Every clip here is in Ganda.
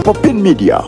Popin Media.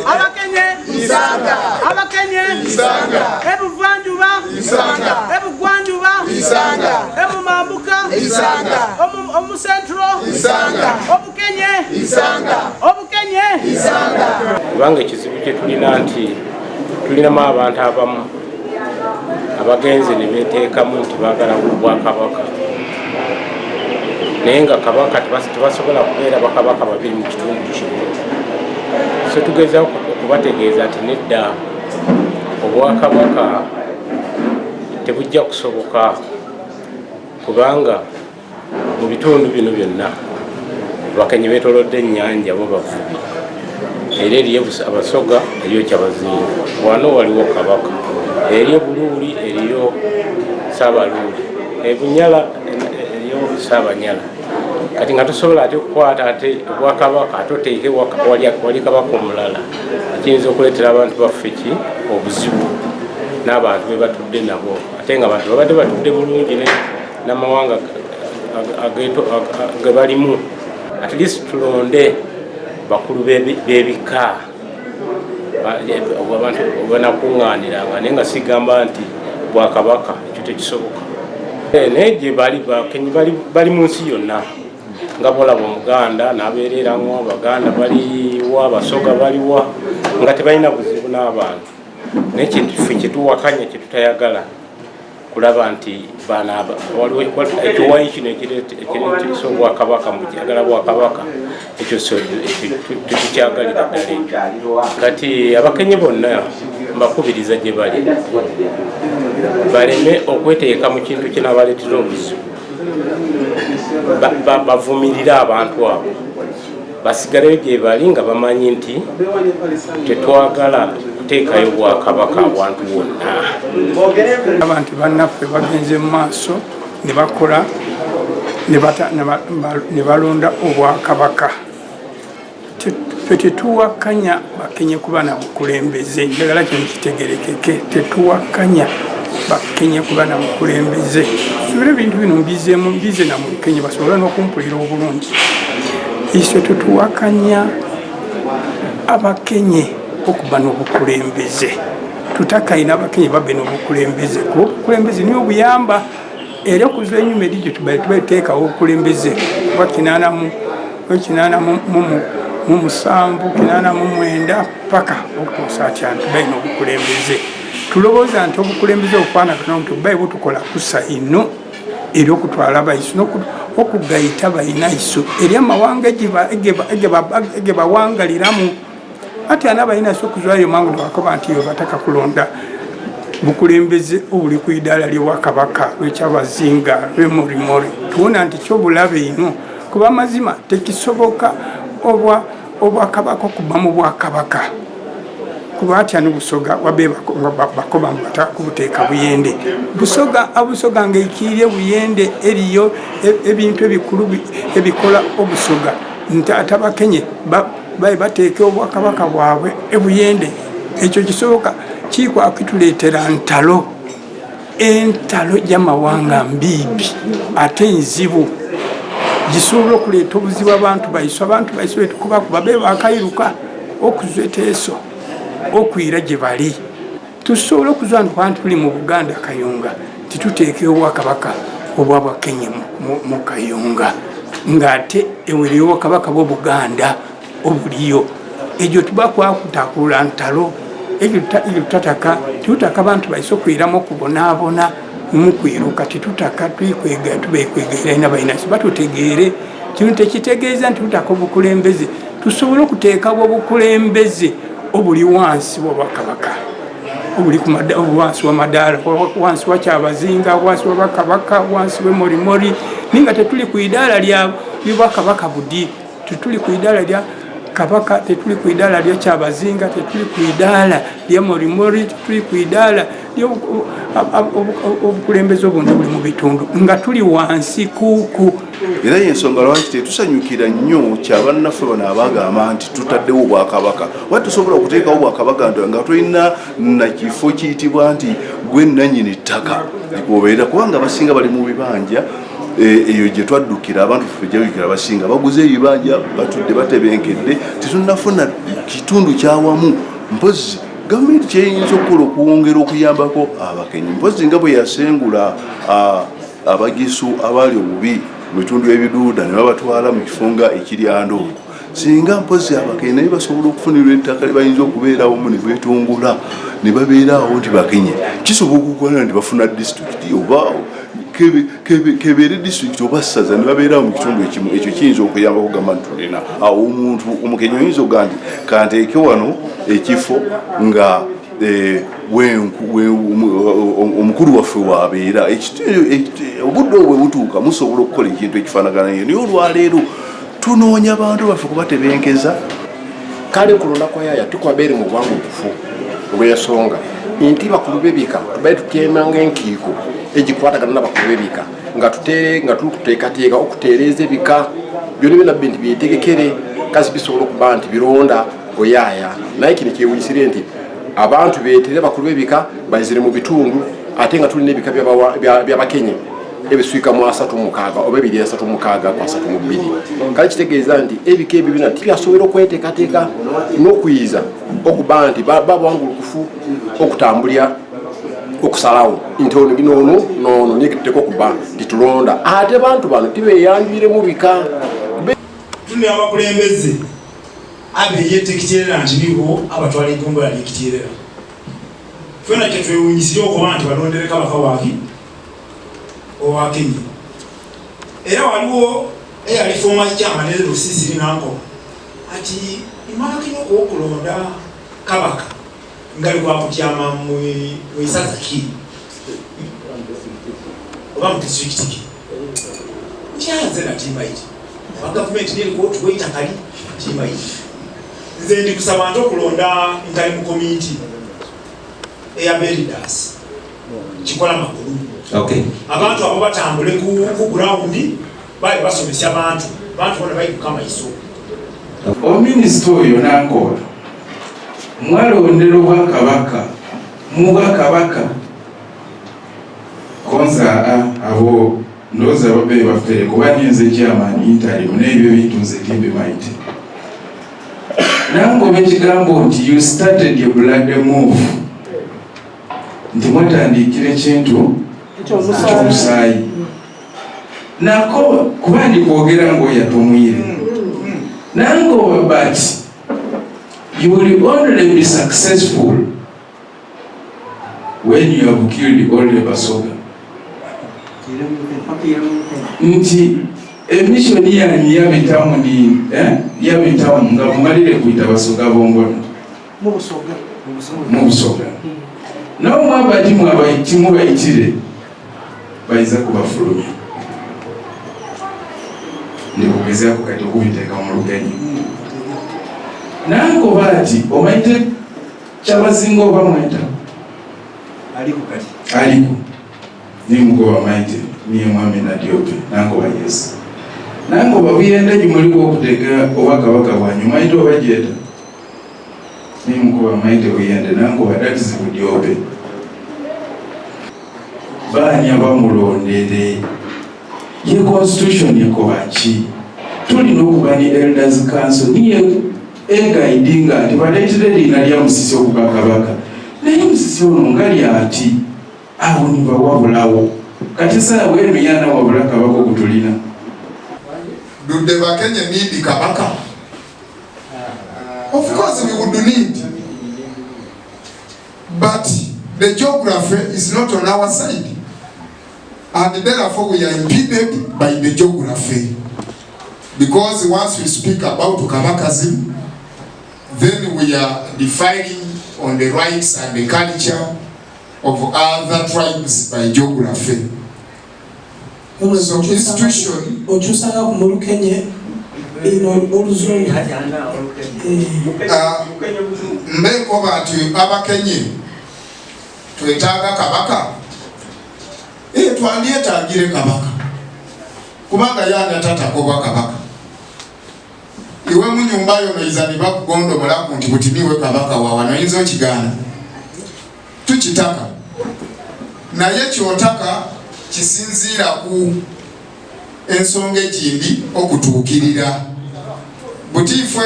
Abakenye Isanga, Abakenye Isanga, Ebu Vanjuba Isanga, Ebu Gwanjuba Isanga, Ebu Mambuka Isanga, Omu Centro Isanga, Obukenye Isanga, Obukenye Isanga. Kubanga ekizibu kye tulina nti tulinamu abantu abamu abagenzi ne beteekamu nti baagala Bwakabaka naye nga Kabaka tebasobola kubeera bakabaka babiri mu kitundu kimu. So tugezaho okubategeeza nti nedda Obwakabaka tebujja kusoboka kubanga mu bitundu bino byonna Abakenye beetoolodde ennyanja bo bavubi era eriyo Abasoga eriyo Kyabazinga wano waliwo Kabaka eriyo Buluuli eriyo Saabaluuli Bunyala eriyo Saabanyala. Kati nga tusobola ate okukwata ate Obwakabaka ate oteeke wali Kabaka omulala kiyinza okuleetera abantu baffe obuzibu n'abantu be batudde nabo ate nga abantu babadde batudde bulungi n'amawanga ge balimu. At least tulonde bakulu b'ebika abantu banakuŋŋaaniranga naye nga sigamba nti Bwakabaka ekyo tekisoboka. Naye gye Bakenye bali mu nsi yonna nga bolaba Omuganda n'abeereramu Abaganda baliwa Abasoga baliwa nga tebalina buzibu n'abantu. Naye kye tuwakanya kye tutayagala kulaba nti ekiwayi kino ekireetesa Obwakabaka mu kyagala Bwakabaka ekyo tetukyagalira ddala ekyo. Kati Abakenye bonna mbakubiriza gye bali baleme okweteeka mu kintu kinabaleetera obuzibu, bavumirire abantu abo basigaleyo gye bali nga bamanyi nti tetwagala kuteekayo Bwakabaka abantu bonna. Abantu bannaffe bagenze mu maaso ne bakola ne balonda Obwakabaka. Tetuwakanya Bakenye kuba na bukulembeze, njagala kino kitegerekeke. Tetuwakanya Bakenye kuba na bukulembeze. Ebiro ebintu bino mbize na mu Bukenye basobola n'okumpulira obulungi. Iswe tetuwakanya Abakenye okuba n'obukulembeze. Tutakayina Abakenye babe n'obukulembeze kuba obukulembeze niyo buyamba era okuzwa ennyuma eri gye tubateekawo obukulembeze kuba 87 89 paka okutuusa atya nti balina obukulembeze. Tulowooza nti obukulembeze okwanagana nti obubaye butukola kusa ino eri okutwala abayisu okugayita bayinaiso eri amawanga ge bawangaliramu. Ati anabayinaiso okuzwayo mangu nebakoba nti yo bataka kulonda bukulembeze obuli ku idaala ly'Obwakabaka lw'Ekyabazinga lw'Emorimori. Tuwona nti kyobulabe ino kuba mazima tekisoboka Obwakabaka okuba mu Bwakabaka kuba atya n'Obusoga wabe bakoba ngu batakubuteeka Buyende. Obusoga ng'ekiirye Buyende eriyo ebintu ebikulu ebikola Obusoga nti ate Abakenye baye bateeke Obwakabaka bwabwe Buyende. Ekyo kisoboka kikwakituleetera entalo gy'amawanga mbiibi ate nzibu gisobola okuleeta obuzibu abantu baiswe kuba be bakayiruka okuzwa eteeso okwira gye bali. Tusobola okuzwa nti tuli mu Buganda Kayunga tituteekeyo Obwakabaka obw'Abakenye mu Kayunga ng'ate eweriyo Obwakabaka bw'Obuganda obuliyo. Egyo tuba kwakutakulula ntalo egyo tutaka abantu baiswe okwiramu okubonaabona mukwiruka titutaka tubekwegera ina bayinasi batutegeere kino tekitegeeza nti tutaka obukulembeze. Tusobola okuteekawo obukulembeze obuli wansi w'Obwakabaka obuli wansi w'amadaala wansi wa Kyabazinga wansi w'Obwakabaka wansi w'Emorimori ninga tetuli ku idaala ly'Obwakabaka budi. Tetuli ku idaala lya Kabaka, tetuli ku idaala lya Kyabazinga, tetuli ku idaala lya Morimori, tetuli ku idaala obukulembeze obundi buli mu bitundu nga tuli wansi kuuku. Era y'ensonga lwaki tetusanyukira nnyo kyabannaffe bano abagamba nti tutaddewo Obwakabaka. Wati tusobola okuteekawo Obwakabaka nga tulina na kifo kiyitibwa nti gwe nannyini ttaka likobeera kubanga abasinga bali mu bibanja eyo gye twaddukira abantu ffe gyabikira abasinga baguze ebibanja batudde batebenkedde tetunnafuna kitundu kyawamu mpozi gavumenti kyeyinza okukola okuwongera okuyambako abakenyi mpozi nga bwe yasengula abagisu abaali obubi mu bitundu ebiduuda ne babatwala mu kifunga ekiryandoogo singa mpozi abakenyi naye basobola okufunirwa ettaka libayinza okubeerawomu ne betungula ne babeeraawo nti bakenye kisobola okukola nti bafuna disitulikiti oba kebeere disitulikiti oba ssaza ne babeerawo mu kitundu ekimu ekyo kiyinza okuyambako gamba nti tulina awo omuntu omukenyi oyinza oga nti kanteeke wano ekifo nga omukulu waffe wabeera obudde obwe butuuka musobola okukola ekintu ekifaanaganayo naye olwaleero tunoonya bantu baffe kubatebenkeza kale kulonda kwa yaya tukwabeere mu bwangukufu olw'ensonga nti bakulu b'ebika tubaire tutyemanga enkiiko egikwatagana n'abakulu b'ebika nga tuteekateeka okutereeza ebika byonna byonna nti byetegekere kasi bisobola okuba nti bironda oyaaya naye kino kyewunyisire nti abantu beetere bakulu b'ebika bayizire mu bitundu ate nga tulina ebika by'abakenye ebiswika mu 36 oba 236 ku 32 kale kitegeeza nti ebika ebyo byonna tibyasobola okweteekateeka n'okuyiza okuba nti babwangulukufu okutambulira okusalawo nti ono binono niye tuteeka okuba nti tulonda ate bantu bano tibeeyanjwire mu bika tuli abakulembeze abeyetekiterera nti nibo abatwala enkombala lyekiterera fena kyetwewunyisire okuba nti balondere kabaka waaki owakenye era waliwo eyali former chairman Lusisiri Nankoma ati imakenye okukulonda kabaka ngali kwakutyama mu isaza ki oba mu district ki kyanze na timbaiti wa government nili ko tuwaita kali timbaiti nze ndi kusaba nto okulonda interim committee eya Beridas kikola makulu abantu abo batambule ku ground bali basomesya abantu bona bali kukama iso ominisita oyo Nankoma mwalondera obwakabaka mu bwakabaka konza abo ndowooza babeeyi baffe kuba nyenze chairman interim n'ebyo bintu nze timbimaite Nankoma ekigambo nti you started your blood move nti mwatandikira ekintu ky'omusaayi nako kuba ndi kwogera ng'oyatomwire Nankoma but you will only be successful when you have killed all the Basoga. Nti emission yanyu yabitamu ni yabitamu nga mumalire kuyita Basoga bombona mu Busoga nawo mwabati mwabayitimu bayitire bayiza kubafulumya ndikugezaako kati okubiteeka mu lugenyi Nankoma ati omaite kyabasinga oba mweta aliko nimugoba maite niye mwami Nadiope Nankoma yes Nankoma buyenda gimuliko okuteeka oba kabaka bwanyu maite oba gyeta nimugoba maite buyende Nankoma that is Budiope baani abamulondere ye constitution ekobaki tulina okuba ni elders council niye egaidinga nti baleetere lina lya Musisi okuba kabaka naye Musisi ono ngali ati awo nibawabulawo kati saawa eno yana wabula kabaka okutulina do the Bakenya need kabaka? Of course we would need, but the geography is not on our side and therefore we are impeded by the geography, because once we speak about kabakism then we are defining on the rights and the culture of other tribes by geography. So institution mbeko bantu abakenye twetaaga kabaka twandiyetagire kabaka kubanga yani atatakoba kabaka iwe mu nyumba yo noizani bakugondo mulaku nti butiniwe kabaka wawa noyinza okigana tukitaka naye kyotaka kisinziira ku ensonga ekindi okutuukirira butifwe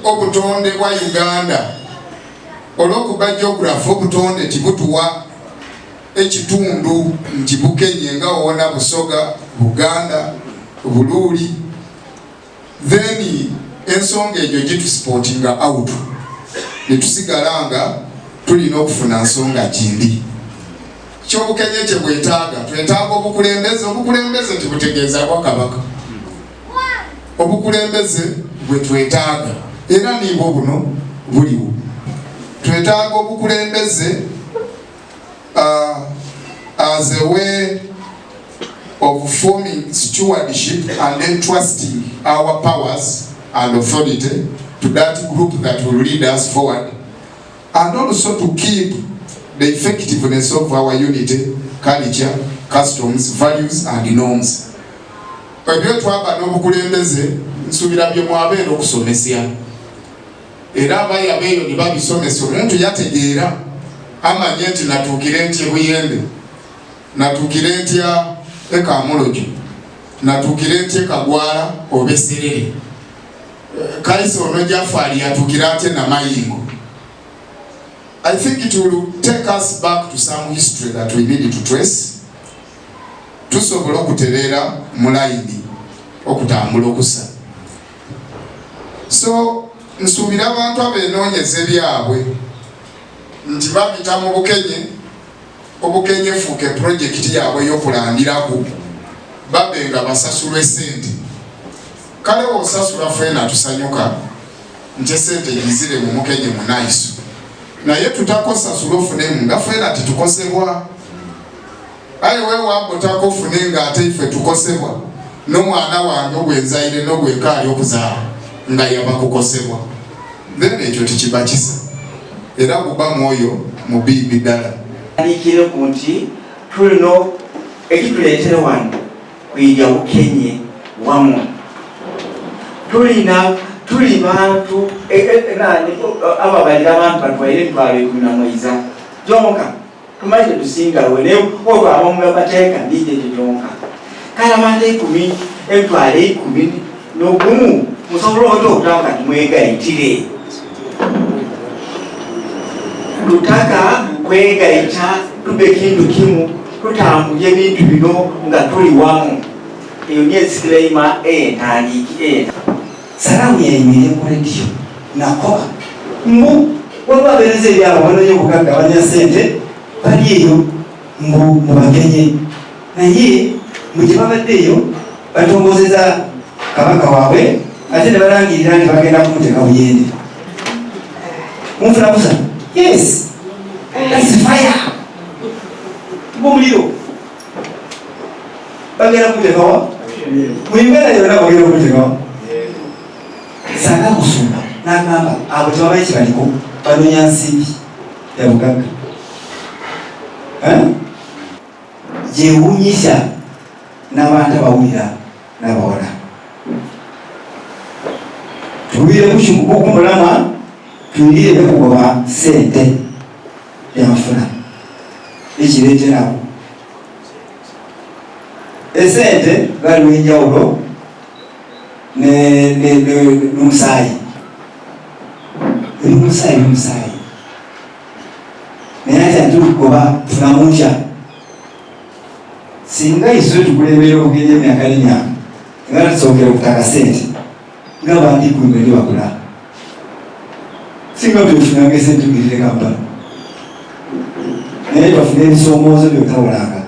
obutonde bwa Uganda olw'okuba geography obutonde tibutuwa ekitundu nti Bukenye nga wona Busoga, Buganda, Buluuli, then ensonga egyo gitusipotinga out netusigala nga tulina okufuna nsonga kindi kyobukenye kyebwetaaga. Twetaaga obukulembeze tibutegeeza Bwakabaka, obukulembeze bwe twetaaga era nibwo buno buliwo. Twetaaga obukulembeze as a way of forming stewardship and entrusting our powers and authority to that group that will lead us forward, and also to keep the effectiveness of our unity, culture, customs, values and norms. Ebyo twaba n'obukulembeze nsuubira bye mwabeera okusomesya era abayabeeyo ne babisomesa omuntu yategeera amanye nti natuukire ntya Buyende, natuukire ntya Kamulojjo, natuukire ntya Kagwala oba Esserere, Kayise ono Jafari yatuukire ate Namayingo. I think it will take us back to some history that we need to trace tusobola okutereera mu layini okutambula okusa. So nsuubira abantu abeenoonyeza ebyabwe nti babita mu Bukenye, obukenye fuuke projekiti yaabwe y'okulandiraku babe nga basasulwa esente. Kale osasula ffeena tusanyuka nti esente gizire mu Mukenye munaiso, naye tutakosasula ofunemu nga ffeena titukosebwa. Aye weewambe otako ofune nga ate iffe tukosebwa n'omwana wange ogwenzaire n'ogwekaali okuzaala nga yabakukosebwa, then ekyo tikiba kisa era guba mwoyo mubibi ddala. Alikire ku nti tulina ekituleetera wano kuyirya Bukenye wamu. Tuli bantu ababalira abantu batwaire emitwalo 10 gyonka tumaze tusingawe naye olwo abamu babateeka ndije gyonka kale abantu 10 emitwalo 10 n'ogumu musobola okutanga timwegayitire. Tutaka kwegayita tube kintu kimu tutambulye ebintu bino nga tuli wamu. Eyo niyo disclaimer entandiki salamu yayimire ku rediyo nakoba mbu wababereze ebyabo banoyo okugagabanya sente bali eyo mu Bakenye, naye mu gye babaddeeyo batongozeza kabaka waabwe ate ne balangirira nti bagenda kumuteeka Buyende. Munfuna busa? Yes, that's fire. Muliro bagenda kumuteeka wa? Mu Uganda yonna bagenda kumuteeka wa? Sanga kusumba n'agamba abo tebabaye kibaliko banoonya nsimbi ya bugagga. Gyewuunyisa n'abantu abawulira n'abawala. Tuwire kukumulama tuyire bekugoba sente yamafuna ekireeterawo esente galiwo enjawulo n'omusaayi. Omusaayi naye ate tukugoba tufunamu ntya singa iso tukulembera Obukenye emyaka n'emyaka nga tusookera okutaka sente nga bandikumi ndi bakula singa tufunanga esente tugirire Kampala naye bafuna ebisoomoozo byotawulanga